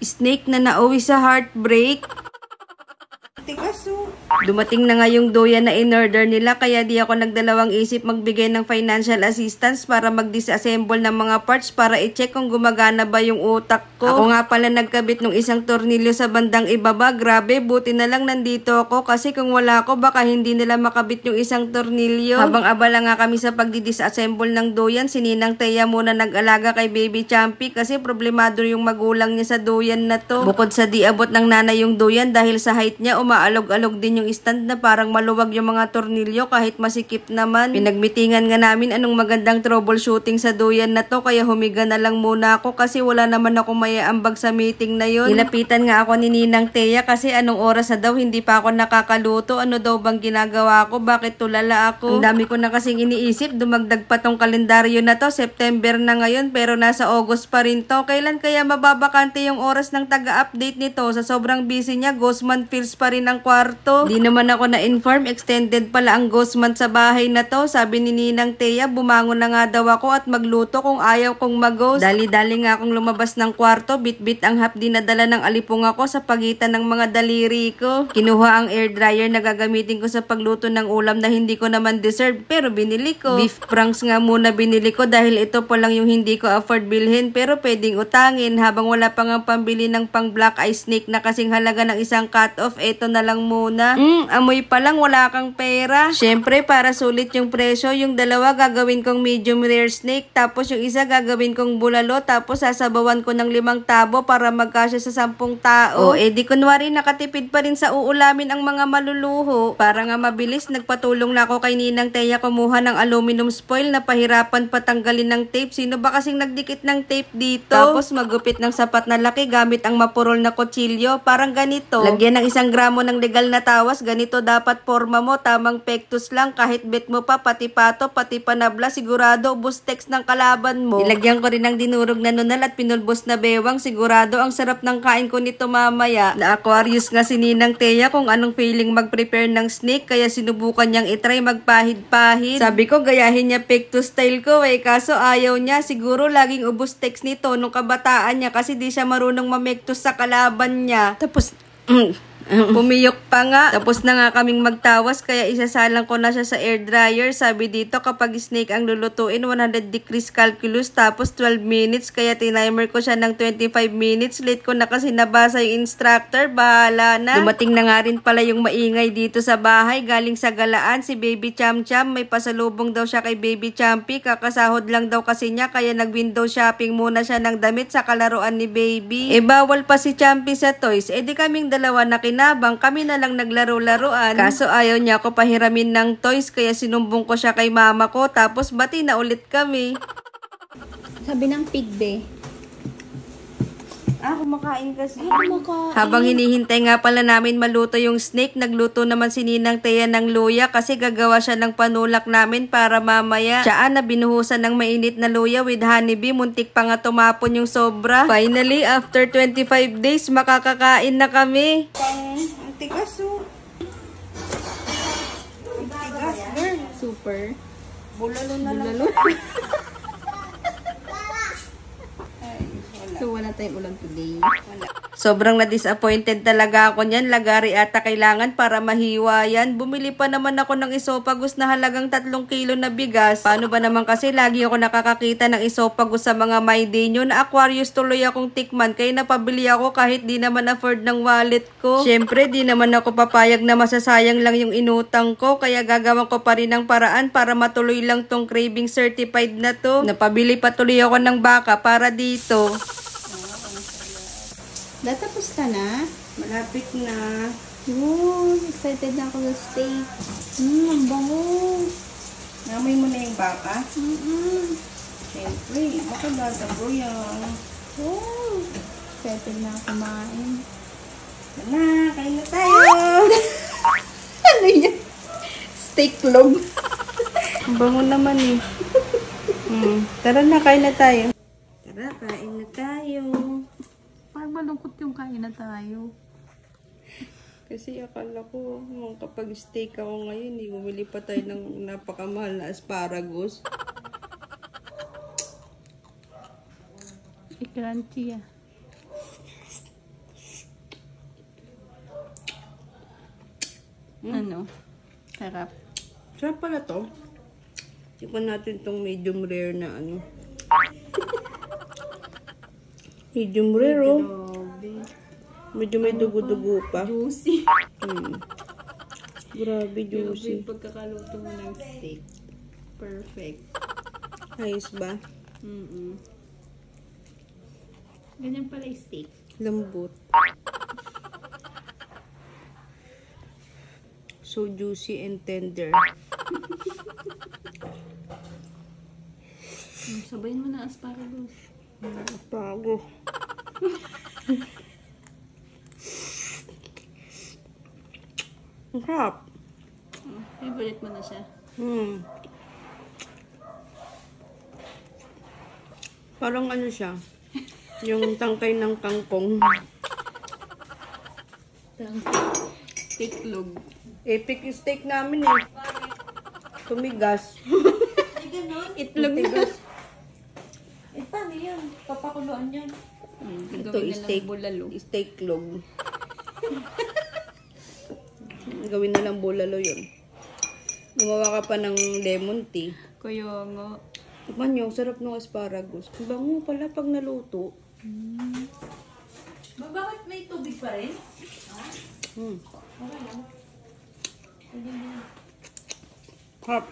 Snake na nauwi sa heartbreak. Dumating na nga yung doyan na in-order nila kaya di ako nagdalawang isip magbigay ng financial assistance para mag-disassemble ng mga parts para i-check kung gumagana ba yung utak ko. Ako nga pala nagkabit ng isang tornilyo sa bandang ibaba. Grabe, buti na lang nandito ako kasi kung wala ako baka hindi nila makabit yung isang tornilyo. Habang abala nga kami sa pagdi-disassemble ng doyan, si Ninang Thea muna nag-alaga kay Baby Champy kasi problemado yung magulang niya sa doyan na to. Bukod sa di abot ng nanay yung doyan dahil sa height niya, umaalog-alog din yung stand na parang maluwag yung mga tornilyo kahit masikip naman. Pinagmitingan nga namin anong magandang troubleshooting sa doyan na to kaya humiga na lang muna ako kasi wala naman ako maiambag sa meeting na yon. Nilapitan nga ako ni Ninang Thea kasi anong oras na daw hindi pa ako nakakaluto. Ano daw bang ginagawa ko? Bakit tulala ako? Ang dami ko na kasing iniisip. Dumagdag pa tong kalendaryo na to. September na ngayon pero nasa August pa rin to. Kailan kaya mababakante yung oras ng taga-update nito? Sa sobrang busy niya, ghost month feels pa rin ang kwarto. Di naman ako na-inform, extended pala ang ghost month sa bahay na to. Sabi ni Ninang Thea, bumangon na nga daw ako at magluto kung ayaw kong mag-ghost. Dali-dali nga akong lumabas ng kwarto, bit-bit ang hapdi na dala ng alipong ako sa pagitan ng mga daliri ko. Kinuha ang air dryer na gagamitin ko sa pagluto ng ulam na hindi ko naman deserve pero binili ko. Beef pranks nga muna binili ko dahil ito pa lang yung hindi ko afford bilhin pero pwedeng utangin habang wala pang ang pambili ng pang black eye snake na kasing halaga ng isang cut-off. Ito na lang muna. Amoy pa lang wala kang pera. Syempre para sulit yung presyo, yung dalawa gagawin kong medium rare snake tapos yung isa gagawin kong bulalo tapos sasabawan ko ng 5 tabo para magkasya sa 10 tao. Di kunwari nakatipid pa rin sa uulamin ang mga maluluho. Para nga mabilis, nagpatulong na ako kay Ninang Thea kumuha ng aluminum foil na pahirapan patanggalin ng tape. Sino ba kasing nagdikit ng tape dito? Tapos magupit ng sapat na laki gamit ang mapurol na kutsilyo. Parang ganito. Lagyan ng 1 gramo ng legal na tawas. Ganito dapat forma mo. Tamang pektus lang. Kahit bet mo pa, pati pato, pati panabla. Sigurado, ubos text ng kalaban mo. Ilagyan ko rin ng dinurog na nunal at pinulbos na bewang. Sigurado, ang sarap ng kain ko nito mamaya. Na-Aquarius nga si Ninang Thea kung anong feeling mag-prepare ng snake. Kaya sinubukan niyang itry magpahid-pahid. Sabi ko, gayahin niya pektus style ko kaso ayaw niya. Siguro laging ubos text nito nung kabataan niya kasi di siya marunong mamektus sa kalaban niya. Tapos, pumiyok pa nga. Tapos na nga kaming magtawas kaya isasalang ko na siya sa air dryer. Sabi dito kapag snake ang lulutuin 100 degrees calculus tapos 12 minutes kaya tinimer ko siya ng 25 minutes. Late ko na kasi nabasa yung instructor. Bahala na. Dumating na nga rin pala yung maingay dito sa bahay. Galing sa galaan si Baby Cham Cham. May pasalubong daw siya kay Baby Champy. Kakasahod lang daw kasi niya kaya nag-window shopping muna siya ng damit sa kalaruan ni Baby. Bawal pa si Champy sa toys. Di kaming dalawa na nabang kami na lang naglaro-laruan. Kaso ayaw niya ako pahiramin ng toys kaya sinumbong ko siya kay mama ko tapos bati na ulit kami. Sabi ng pigbe. Kumakain kasi. Kumakain. Habang hinihintay nga pala namin maluto yung snake, nagluto naman si Ninang Thea ng luya kasi gagawa siya ng panulak namin para mamaya. Tsaan na binuhusan ng mainit na luya with honeybee, muntik pa nga tumapon yung sobra. Finally, after 25 days, makakakain na kami. Ang tigas Ang tigas, girl. Super. Bulalo na lang. So, wala tayong ulam today. Sobrang na-disappointed talaga ako niyan. Lagari ata kailangan para mahiwa yan. Bumili pa naman ako ng esophagus na halagang 3 kilo na bigas. Paano ba naman kasi lagi ako nakakakita ng esophagus sa mga my day nyo. Na Aquarius tuloy akong tikman. Kaya napabili ako kahit di naman afford ng wallet ko. Syempre, di naman ako papayag na masasayang lang yung inutang ko. Kaya gagawin ko pa rin ng paraan para matuloy lang tong craving certified na to. Napabili pa tuloy ako ng baka para dito. Natapos ka na? Malapit na. Excited na ako sa steak. Ang bango. Namoy mo na yung baka? Siyempre, baka dadabo yan. Excited na ako kumain. Kain na tayo. Ano yan? Steak log. Ang bango naman Tara na, kain na tayo. Tara, kain na tayo. Parang malungkot yung kain na tayo. Kasi akala ko, kapag steak ako ngayon, bumili pa tayo ng napakamahal na asparagus. Crunchy Ano? Sarap. Sarap pala to. Tikman natin tong medium rare na ano. Medium rare, oh. Grabe. Medyo may dugo-dugo pa. Juicy. Grabe, Grabe juicy. yung pagkakaluto mo ng steak. Perfect. Ayos ba? Ganyan pala yung steak. Lambot. So juicy and tender. Sabayin mo na asparagus. Pago. Ang sarap. Favorite mo na siya. Parang ano siya. Yung tangkay ng kangkong. Steak log. Epic yung steak namin eh. Tumigas. Itlog na. Tumigas. Eh, paano yun? Papakuluan yun. Ito Gawin na steak. lang bulalo. Steak log. Gawin na lang bulalo yun. Gumawa ka pa ng lemon tea. Kaya nga. Tikman nyo, sarap ng asparagus. Bango pala pag naluto. Bakit may tubig pa rin? Harap.